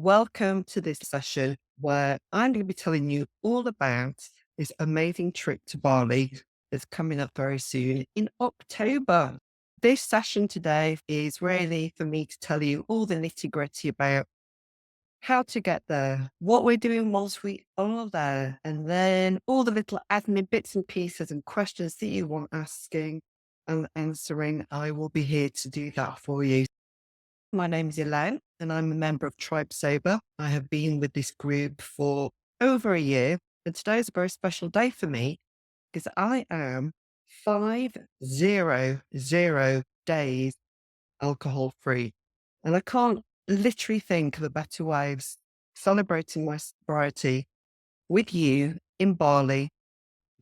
Welcome to this session where I'm going to be telling you all about this amazing trip to Bali that's coming up very soon in October. This session today is really for me to tell you all the nitty gritty about how to get there, what we're doing once we are there, and then all the little admin bits and pieces and questions that you want asking and answering. I will be here to do that for you. My name is Hélène and I'm a member of Tribe Sober. I have been with this group for over a year, and today is a very special day for me because I am 500 days alcohol free. And I can't literally think of a better way of celebrating my sobriety with you in Bali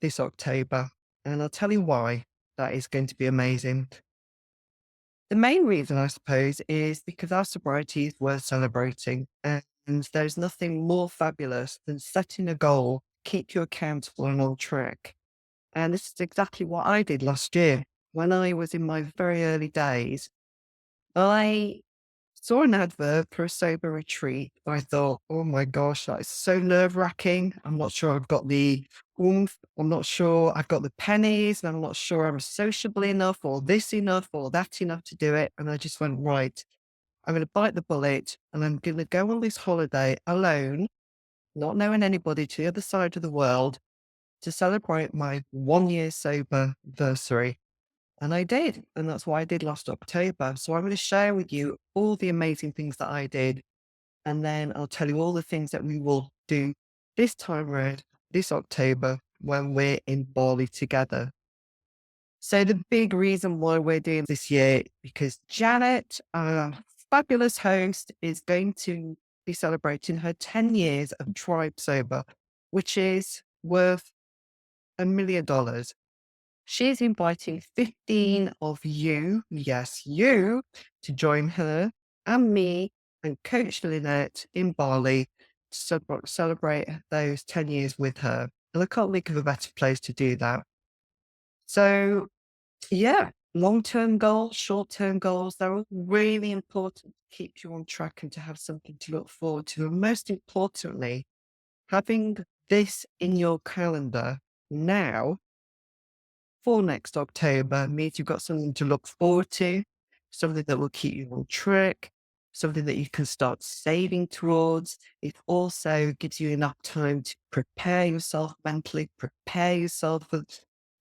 this October. And I'll tell you why that is going to be amazing. The main reason, I suppose, is because our sobriety is worth celebrating. And there's nothing more fabulous than setting a goal, keep you accountable and on track. And this is exactly what I did last year. When I was in my very early days, I saw an advert for a sober retreat. I thought, oh my gosh, that is so nerve wracking. I'm not sure I've got the oomph. I'm not sure I've got the pennies, and I'm not sure I'm sociable enough or this enough or that enough to do it. And I just went, right, I'm going to bite the bullet and I'm going to go on this holiday alone, not knowing anybody, to the other side of the world to celebrate my 1 year sober anniversary. And I did. And that's what I did last October. So I'm going to share with you all the amazing things that I did. And then I'll tell you all the things that we will do this time around, this October, when we're in Bali together. So the big reason why we're doing this year, because Janet, our fabulous host, is going to be celebrating her 10 years of Tribe Sober, which is worth $1 million. She's inviting 15 of you, yes, you, to join her and me and Coach Lynette in Bali to celebrate those 10 years with her. And I can't think of a better place to do that. So, yeah, long-term goals, short-term goals, they're all really important to keep you on track and to have something to look forward to. And most importantly, having this in your calendar now for next October means you've got something to look forward to, something that will keep you on track, something that you can start saving towards. It also gives you enough time to prepare yourself mentally, prepare yourself for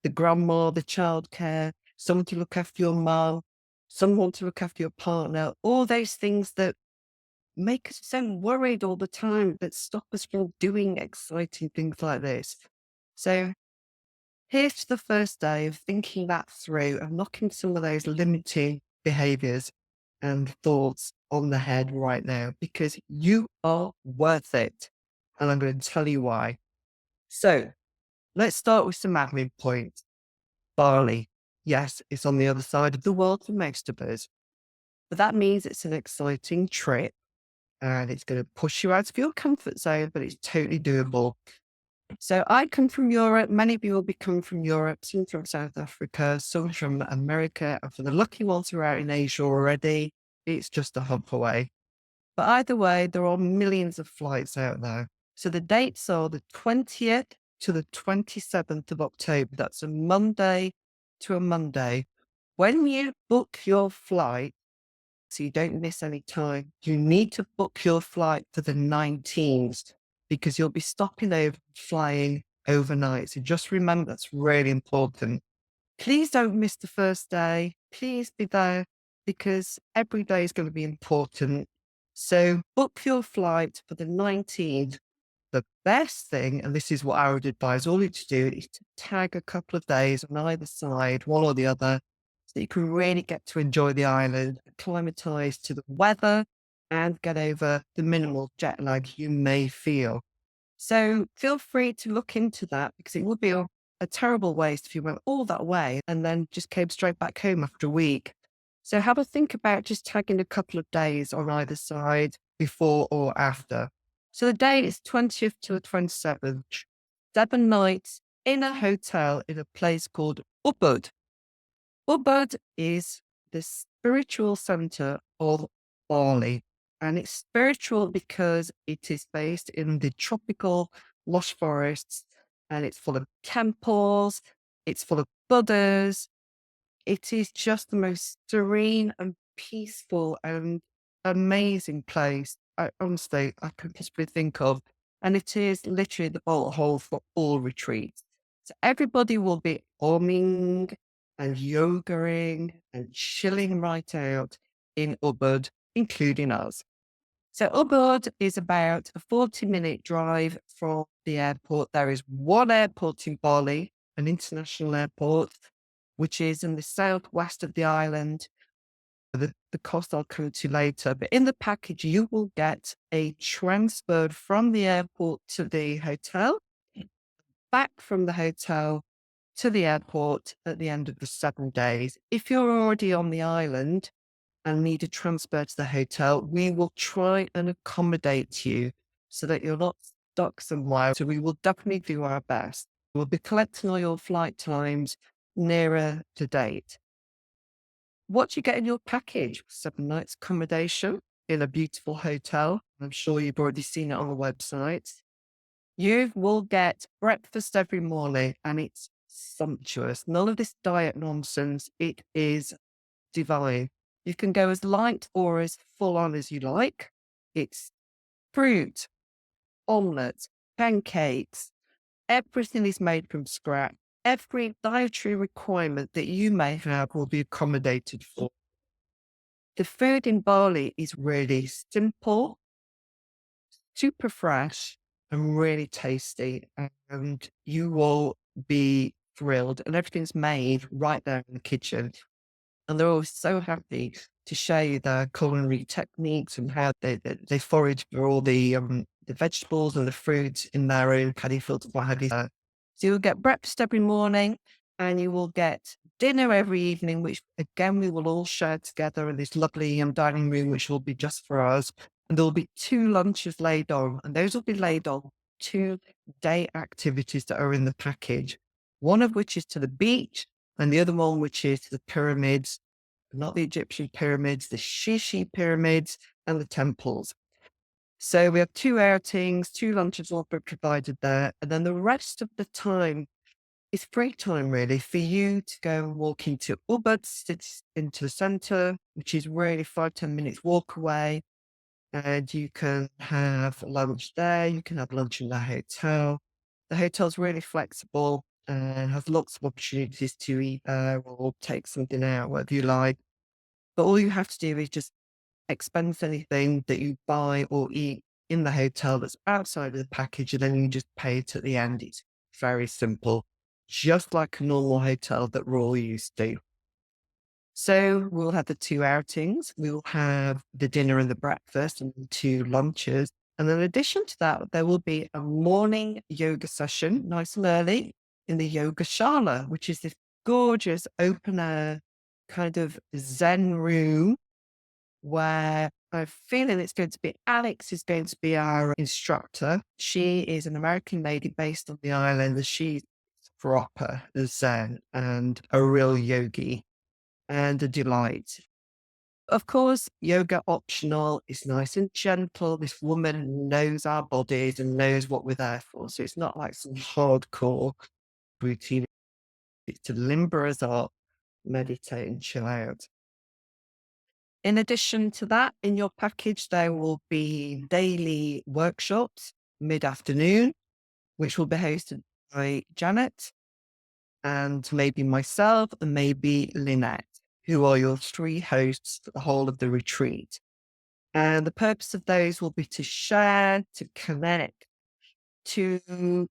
the grandma, the childcare, someone to look after your mom, someone to look after your partner, all those things that make us so worried all the time, that stop us from doing exciting things like this. So here's to the first day of thinking that through and knocking some of those limiting behaviors and thoughts on the head right now, because you are worth it. And I'm going to tell you why. So let's start with some admin points. Bali. Yes, it's on the other side of the world for most of us, but that means it's an exciting trip and it's going to push you out of your comfort zone, but it's totally doable. So I come from Europe. Many of you will be coming from Europe, some from South Africa, some from America. And for the lucky ones who are out in Asia already, it's just a hump away. But either way, there are millions of flights out there. So the dates are the 20th to the 27th of October. That's a Monday to a Monday. When you book your flight, so you don't miss any time, you need to book your flight for the 19th because you'll be stopping over, flying overnight. So just remember, that's really important. Please don't miss the first day. Please be there because every day is going to be important. So book your flight for the 19th. The best thing, and this is what I would advise all you to do, is to tag a couple of days on either side, one or the other, so that you can really get to enjoy the island, acclimatize to the weather, and get over the minimal jet lag you may feel. So feel free to look into that, because it would be a terrible waste if you went all that way and then just came straight back home after a week. So have a think about just tagging a couple of days on either side, before or after. So the date is 20th to the 27th, 7 nights in a hotel in a place called Ubud. Ubud is the spiritual center of Bali. And it's spiritual because it is based in the tropical lush forests, and it's full of temples, it's full of Buddhas. It is just the most serene and peaceful and amazing place I honestly I could possibly think of. And it is literally the bolt hole for all retreats. So everybody will be umming and yogaing and chilling right out in Ubud, including us. So Ubud is about a 40-minute drive from the airport. There is one airport in Bali, an international airport, which is in the southwest of the island. The cost I'll come to later, but in the package, you will get a transfer from the airport to the hotel, back from the hotel to the airport at the end of the 7 days. If you're already on the island and need a transfer to the hotel, we will try and accommodate you so that you're not stuck somewhere. So we will definitely do our best. We'll be collecting all your flight times nearer to date. What do you get in your package? 7 nights accommodation in a beautiful hotel. I'm sure you've already seen it on the website. You will get breakfast every morning, and it's sumptuous. None of this diet nonsense. It is divine. You can go as light or as full on as you like. It's fruit, omelets, pancakes. Everything is made from scratch. Every dietary requirement that you may have will be accommodated for. The food in Bali is really simple, super fresh, and really tasty. And you will be thrilled. And everything's made right there in the kitchen. And they're always so happy to show you their culinary techniques and how they forage for all the vegetables and the fruits in their own paddy fields and what have you. So you'll get breakfast every morning, and you will get dinner every evening, which again we will all share together in this lovely dining room, which will be just for us. And there will be 2 lunches laid on, and those will be laid on 2-day activities that are in the package. One of which is to the beach, and the other one, which is the pyramids, not the Egyptian pyramids, the Shishi pyramids and the temples. So we have 2 outings, 2 lunches will be provided there. And then the rest of the time is free time really for you to go and walk into Ubud, into the center, which is really 5-10 minutes walk away. And you can have lunch there. You can have lunch in the hotel. The hotel's really flexible and has lots of opportunities to eat there or take something out, whatever you like. But all you have to do is just expense anything that you buy or eat in the hotel that's outside of the package, and then you just pay it at the end. It's very simple, just like a normal hotel that we're all used to. So we'll have the 2 outings. We'll have the dinner and the breakfast and the 2 lunches. And in addition to that, there will be a morning yoga session, nice and early, in the yoga shala, which is this gorgeous open air kind of Zen room where I'm feeling it's going to be Alex is going to be our instructor. She is an American lady based on the island, and she's proper Zen and a real yogi and a delight. Of course, yoga optional is nice and gentle. This woman knows our bodies and knows what we're there for. So it's not like some hardcore routine. It's to limber us up, meditate and chill out. In addition to that, in your package, there will be daily workshops mid-afternoon, which will be hosted by Janet and maybe myself and maybe Lynette, who are your 3 hosts for the whole of the retreat. And the purpose of those will be to share, to connect, to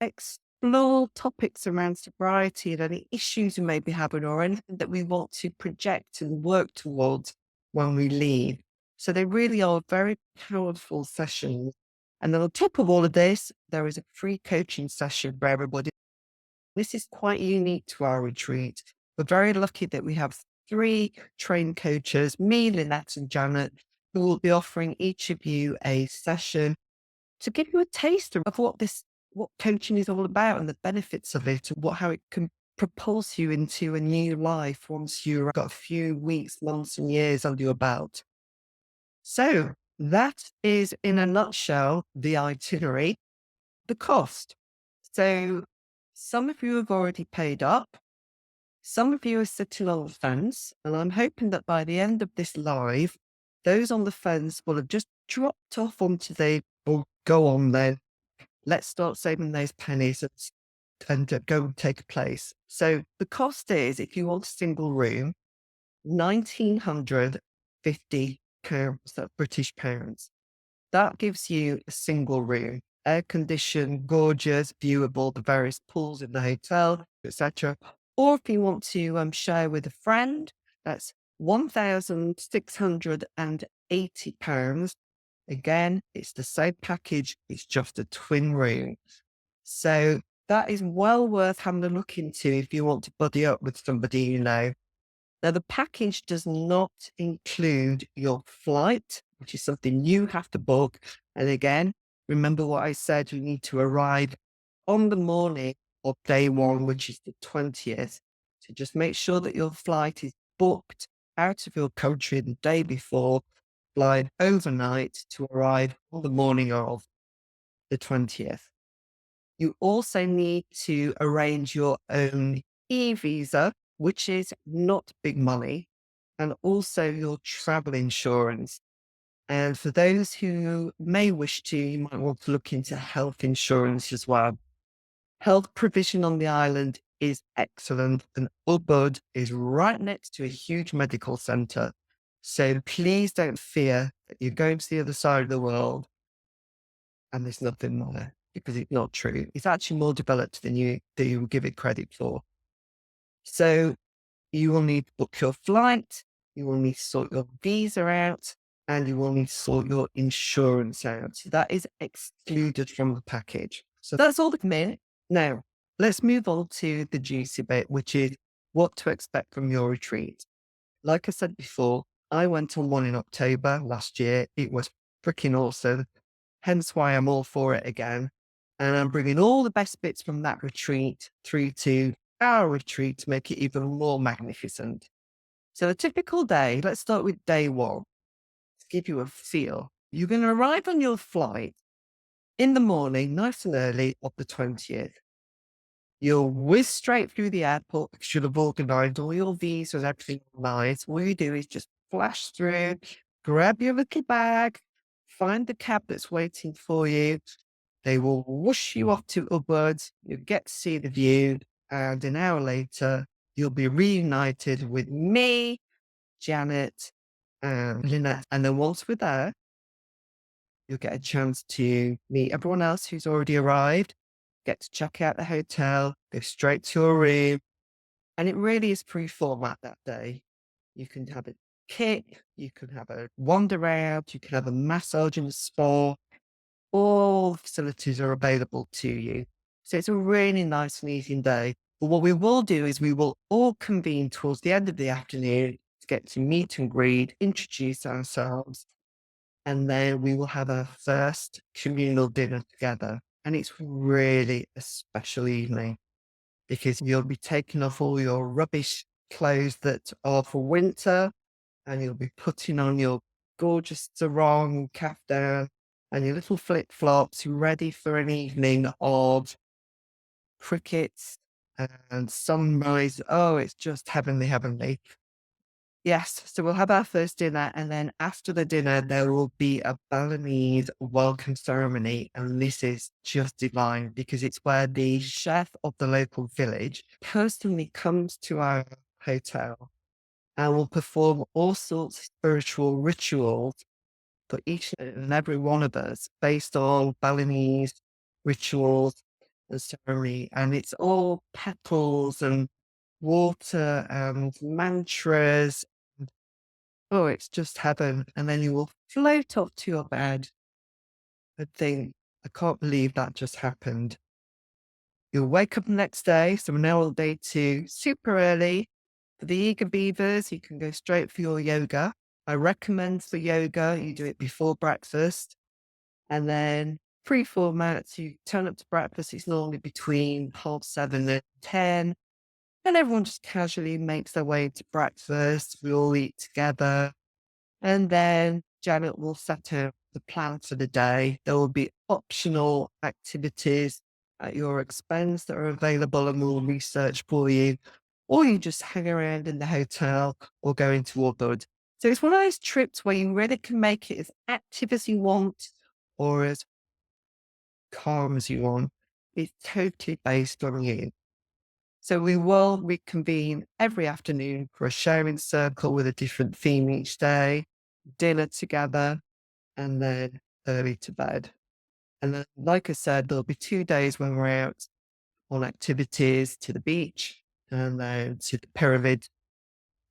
explore topics around sobriety and any issues we may be having or anything that we want to project and work towards when we leave. So they really are very powerful sessions. And then on top of all of this, there is a free coaching session for everybody. This is quite unique to our retreat. We're very lucky that we have 3 trained coaches, me, Lynette and Janet, who will be offering each of you a session to give you a taste of what coaching is all about and the benefits of it and how it can propulse you into a new life once you've got a few weeks, months and years under your belt. So that is, in a nutshell, the itinerary. The cost. So some of you have already paid up. Some of you are sitting on the fence, and I'm hoping that by the end of this live, those on the fence will have just dropped off onto the, or go on then, let's start saving those pennies and go and take a place. So the cost is, if you want a single room, £1,950, that's British pounds. That gives you a single room, air conditioned, gorgeous, view of all the various pools in the hotel, etc. Or if you want to share with a friend, that's £1,680. Again, it's the same package, it's just a twin room. So that is well worth having a look into if you want to buddy up with somebody you know. Now, the package does not include your flight, which is something you have to book. And again, remember what I said, you need to arrive on the morning of day one, which is the 20th. So just make sure that your flight is booked out of your country the day before, flying overnight to arrive on the morning of the 20th. You also need to arrange your own e-visa, which is not big money, and also your travel insurance. And for those who may wish to, you might want to look into health insurance as well. Health provision on the island is excellent, and Ubud is right next to a huge medical centre. So please don't fear that you're going to the other side of the world and there's nothing there, because it's not true. It's actually more developed than you give it credit for. So you will need to book your flight, you will need to sort your visa out, and you will need to sort your insurance out. That is excluded from the package. So that's all the minute. Now, let's move on to the juicy bit, which is what to expect from your retreat. Like I said before, I went on one in October last year. It was freaking awesome. Hence why I'm all for it again. And I'm bringing all the best bits from that retreat through to our retreat to make it even more magnificent. So a typical day, let's start with day one. To give you a feel, you're going to arrive on your flight in the morning, nice and early, of the 20th. You'll whiz straight through the airport because you'll have organised all your visas, everything nice. All you do is just flash through, grab your little bag, find the cab that's waiting for you. They will whoosh you off to Ubud. You'll get to see the view, and an hour later, you'll be reunited with me, Janet, and Lynette. And then once we're there, you'll get a chance to meet everyone else who's already arrived, get to check out the hotel, go straight to your room. And it really is free format that day. You can have a kick, you can have a wander around, you can have a massage in a spa. All facilities are available to you. So it's a really nice and easy day. But what we will do is we will all convene towards the end of the afternoon to get to meet and greet, introduce ourselves, and then we will have our first communal dinner together. And it's really a special evening because you'll be taking off all your rubbish clothes that are for winter, and you'll be putting on your gorgeous sarong, kaftan, and your little flip-flops, ready for an evening of crickets and sunrise. Oh, it's just heavenly, heavenly. Yes, so we'll have our first dinner, and then after the dinner, there will be a Balinese welcome ceremony. And this is just divine because it's where the chef of the local village personally comes to our hotel and will perform all sorts of spiritual rituals for each and every one of us based on Balinese rituals and ceremony. And it's all petals and water and mantras. Oh, it's just heaven. And then you will float up to your bed and think, I can't believe that just happened. You'll wake up the next day. So we're now on day 2, super early. For the eager beavers, you can go straight for your yoga. I recommend for yoga, you do it before breakfast. And then pre-format, you turn up to breakfast. It's normally between 7:30 and 10. And everyone just casually makes their way to breakfast. We all eat together. And then Janet will set out the plan for the day. There will be optional activities at your expense that are available and we'll research for you. Or you just hang around in the hotel or go into Ubud. So it's one of those trips where you really can make it as active as you want or as calm as you want. It's totally based on you. So we will reconvene every afternoon for a sharing circle with a different theme each day, dinner together, and then early to bed. And then, like I said, there'll be 2 days when we're out on activities to the beach and then to the pyramid.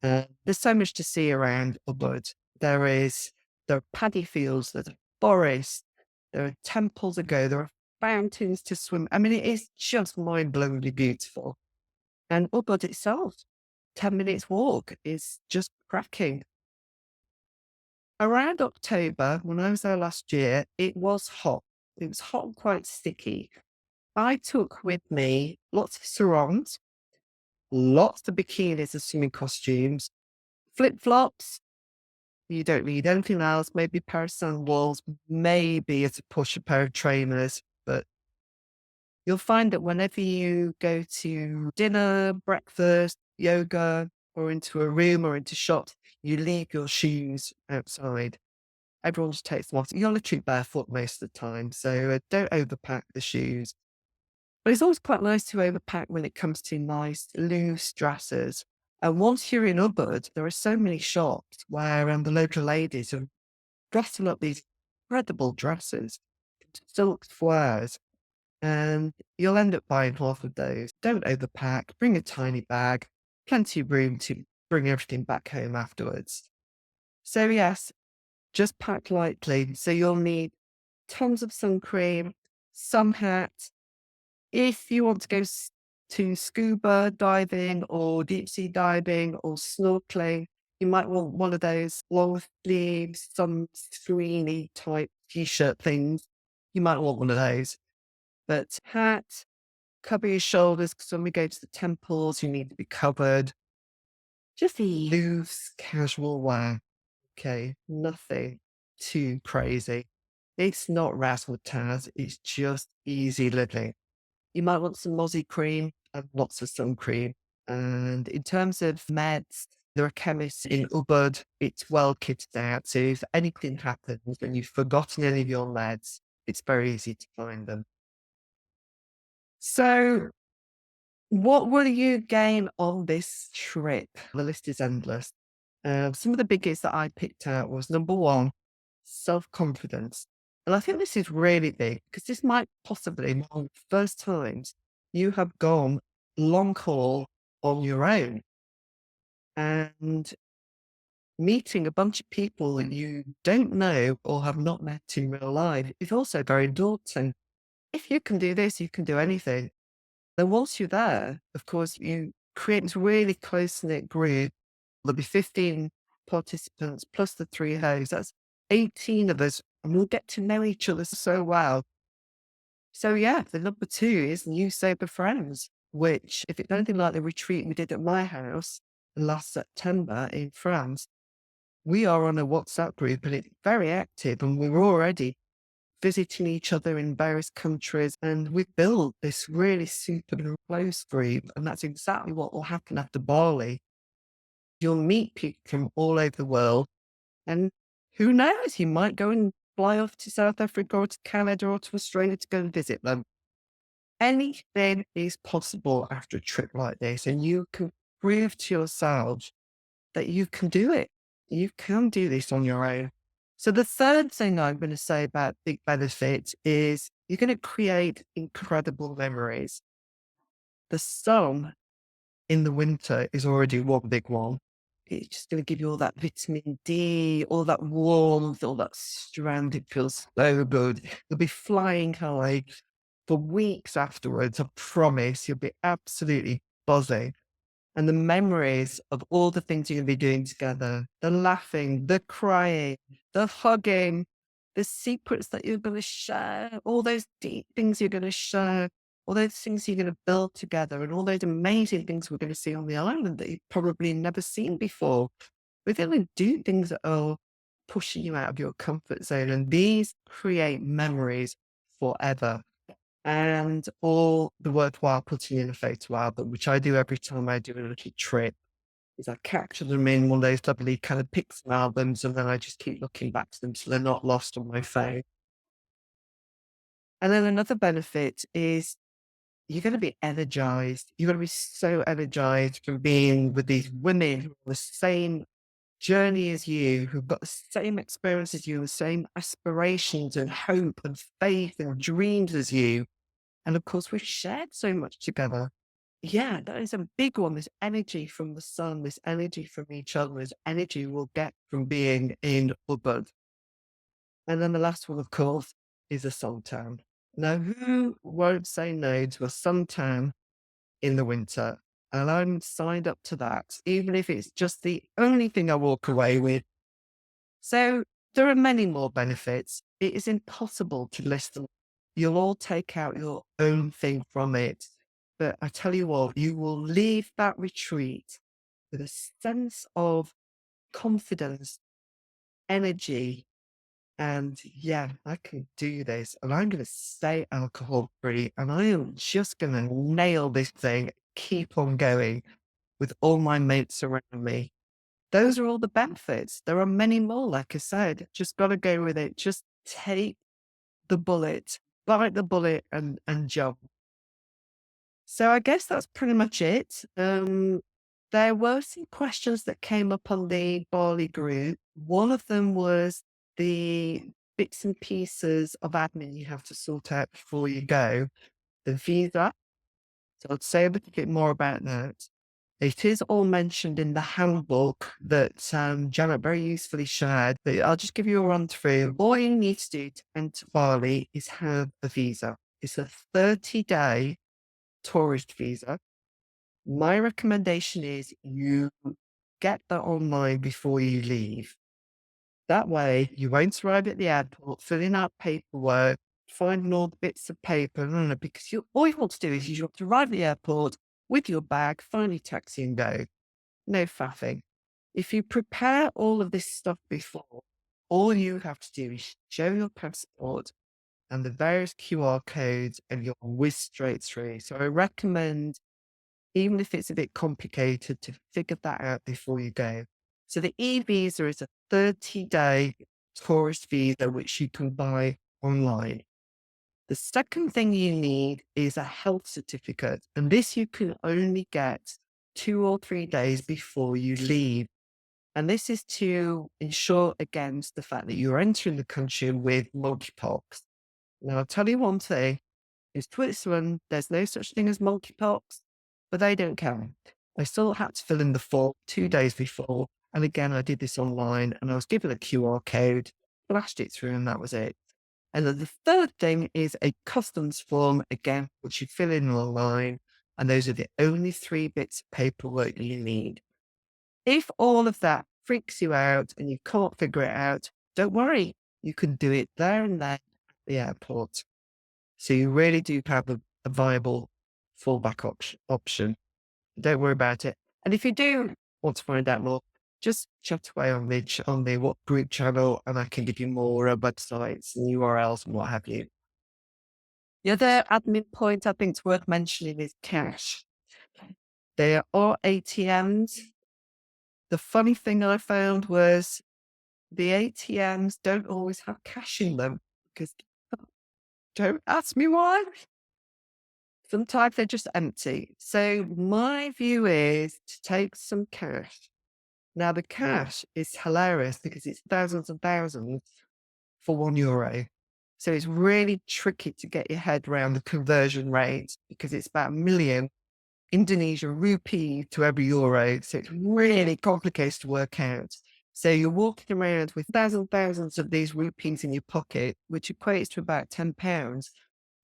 There's so much to see around Ubud. There are paddy fields, there's a forest, there are temples to go, there are fountains to swim. I mean, it is just mind-blowingly beautiful. And Ubud itself, 10 minutes walk is just cracking. Around October, when I was there last year, it was hot. It was hot and quite sticky. I took with me lots of sarongs, lots of bikinis and swimming costumes, flip-flops. You don't need anything else, maybe a pair of sandals, maybe as a push a pair of trainers. But you'll find that whenever you go to dinner, breakfast, yoga, or into a room or into shops, you leave your shoes outside. Everyone just takes them off. You're literally barefoot most of the time, so don't overpack the shoes. But it's always quite nice to overpack when it comes to nice, loose dresses. And once you're in Ubud, there are so many shops where the local ladies are dressing up these incredible dresses, silk flares, and you'll end up buying half of those. Don't overpack, bring a tiny bag, plenty of room to bring everything back home afterwards. So yes, just pack lightly. So you'll need tons of sun cream, sun hat. If you want to go to scuba diving or deep sea diving or snorkeling, you might want one of those long sleeves, sunscreeny type t-shirt things. You might want one of those. But hat, cover your shoulders because when we go to the temples, you need to be covered. Just loose, casual wear. Okay, nothing too crazy. It's not razzle-dazzle, it's just easy living. You might want some mozzie cream and lots of sun cream. And in terms of meds, there are chemists in Ubud. It's well kitted out. So if anything happens and you've forgotten any of your meds, it's very easy to find them. So what will you gain on this trip? The list is endless. Some of the biggies that I picked out was number one, self-confidence. And I think this is really big because this might possibly be one of the first times you have gone long haul on your own and meeting a bunch of people that you don't know or have not met in real life is also very daunting. If you can do this, you can do anything. Then once you're there, of course, you create this really close-knit group. There'll be 15 participants plus the three hosts. That's 18 of us, and we'll get to know each other so well. So yeah, the number two is new sober friends, which if it's anything like the retreat we did at my house last September in France, we are on a WhatsApp group and it's very active and we're already visiting each other in various countries and we've built this really super close group. And that's exactly what will happen after Bali. You'll meet people from all over the world and who knows, you might go and fly off to South Africa or to Canada or to Australia to go and visit them. Anything is possible after a trip like this, and you can prove to yourself that you can do it. You can do this on your own. So the third thing I'm going to say about big benefits is you're going to create incredible memories. The sun in the winter is already one big one. It's just going to give you all that vitamin D, all that warmth, all that strand. It feels so good. You'll be flying high for weeks afterwards. I promise you'll be absolutely buzzing. And the memories of all the things you're going to be doing together, the laughing, the crying, the hugging, the secrets that you're going to share, all those deep things you're going to share, all those things you're going to build together, and all those amazing things we're going to see on the island that you've probably never seen before. We're going to do things that are pushing you out of your comfort zone. And these create memories forever. And all the worthwhile putting in a photo album, which I do every time I do a little trip, is I capture them in one of those lovely kind of pixel albums, and then I just keep looking back to them so they're not lost on my phone. And then another benefit is you're going to be energized. You're going to be so energized from being with these women who are on the same journey as you, who've got the same experience as you, the same aspirations and hope and faith and dreams as you. And of course, we've shared so much together. Yeah, that is a big one. This energy from the sun, this energy from each other, this energy we'll get from being in Ubud. And then the last one, of course, is a suntan. Now, who won't say no to a suntan in the winter? And I'm signed up to that, even if it's just the only thing I walk away with. So there are many more benefits. It is impossible to list them. You'll all take out your own thing from it. But I tell you what, you will leave that retreat with a sense of confidence, energy, and yeah, I can do this. And I'm going to stay alcohol free. And I am just going to nail this thing, keep on going with all my mates around me. Those are all the benefits. There are many more, like I said. Just got to go with it. Just take the bullet, bite the bullet and jump. So I guess that's pretty much it. There were some questions that came up on the Bali group. One of them was the bits and pieces of admin you have to sort out before you go, the visa. So I'd say a little bit more about that. It is all mentioned in the handbook that Janet very usefully shared, but I'll just give you a run through. All you need to do to enter Bali is have a visa. It's a 30-day tourist visa. My recommendation is you get that online before you leave. That way, you won't arrive at the airport filling out paperwork, finding all the bits of paper, because all you want to do is you want to arrive at the airport with your bag, find your taxi and go. No faffing. If you prepare all of this stuff before, all you have to do is show your passport and the various QR codes and you'll whiz straight through. So I recommend, even if it's a bit complicated, to figure that out before you go. So the e-visa is a 30-day tourist visa, which you can buy online. The second thing you need is a health certificate, and this you can only get 2 or 3 days before you leave. And this is to ensure against the fact that you're entering the country with monkeypox. Now, I'll tell you one thing, in Switzerland, there's no such thing as monkeypox, but they don't count. I still had to fill in the form 2 days before. And again, I did this online and I was given a QR code, flashed it through, and that was it. And then the third thing is a customs form, again, which you fill in online. And those are the only 3 bits of paperwork you need. If all of that freaks you out and you can't figure it out, don't worry. You can do it there and then at the airport. So you really do have a viable fallback option. Don't worry about it. And if you do want to find out more, just chat away on the what group channel, and I can give you more websites and URLs and what have you. The other admin point I think is worth mentioning is cash. There are ATMs. The funny thing I found was the ATMs don't always have cash in them, because don't ask me why. Sometimes they're just empty. So my view is to take some cash. Now the cash is hilarious because it's thousands and thousands for €1. So it's really tricky to get your head around the conversion rate, because it's about 1 million Indonesian rupee to every euro. So it's really complicated to work out. So you're walking around with thousands of these rupees in your pocket, which equates to about £10.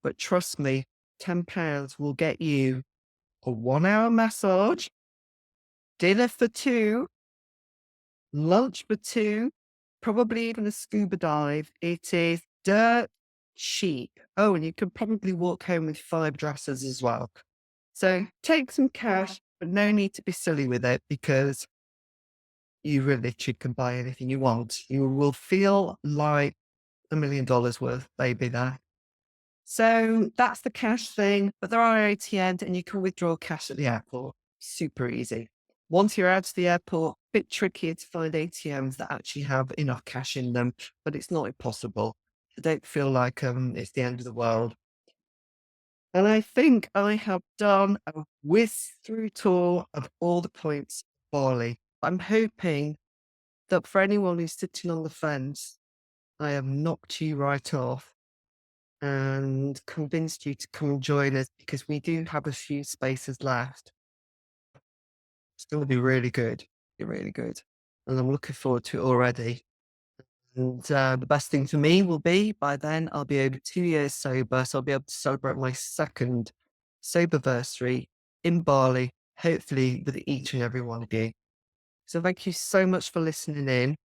But trust me, £10 will get you a 1-hour massage, dinner for 2, lunch for 2, probably even a scuba dive. It is dirt cheap. Oh, and you can probably walk home with 5 dresses as well. So take some cash, but no need to be silly with it, because you really literally can buy anything you want. You will feel like $1 million worth, baby, there. So that's the cash thing, but there are ATMs and you can withdraw cash at the airport. Super easy. Once you're out of the airport, a bit trickier to find ATMs that actually have enough cash in them, but it's not impossible. I don't feel like it's the end of the world. And I think I have done a whiz through tour of all the points of Bali. I'm hoping that for anyone who's sitting on the fence, I have knocked you right off and convinced you to come and join us because we do have a few spaces left. It's going to be really good. Be really good. And I'm looking forward to it already. And the best thing for me will be by then I'll be over 2 years sober. So I'll be able to celebrate my second soberversary in Bali, hopefully with each and every one of you. So thank you so much for listening in.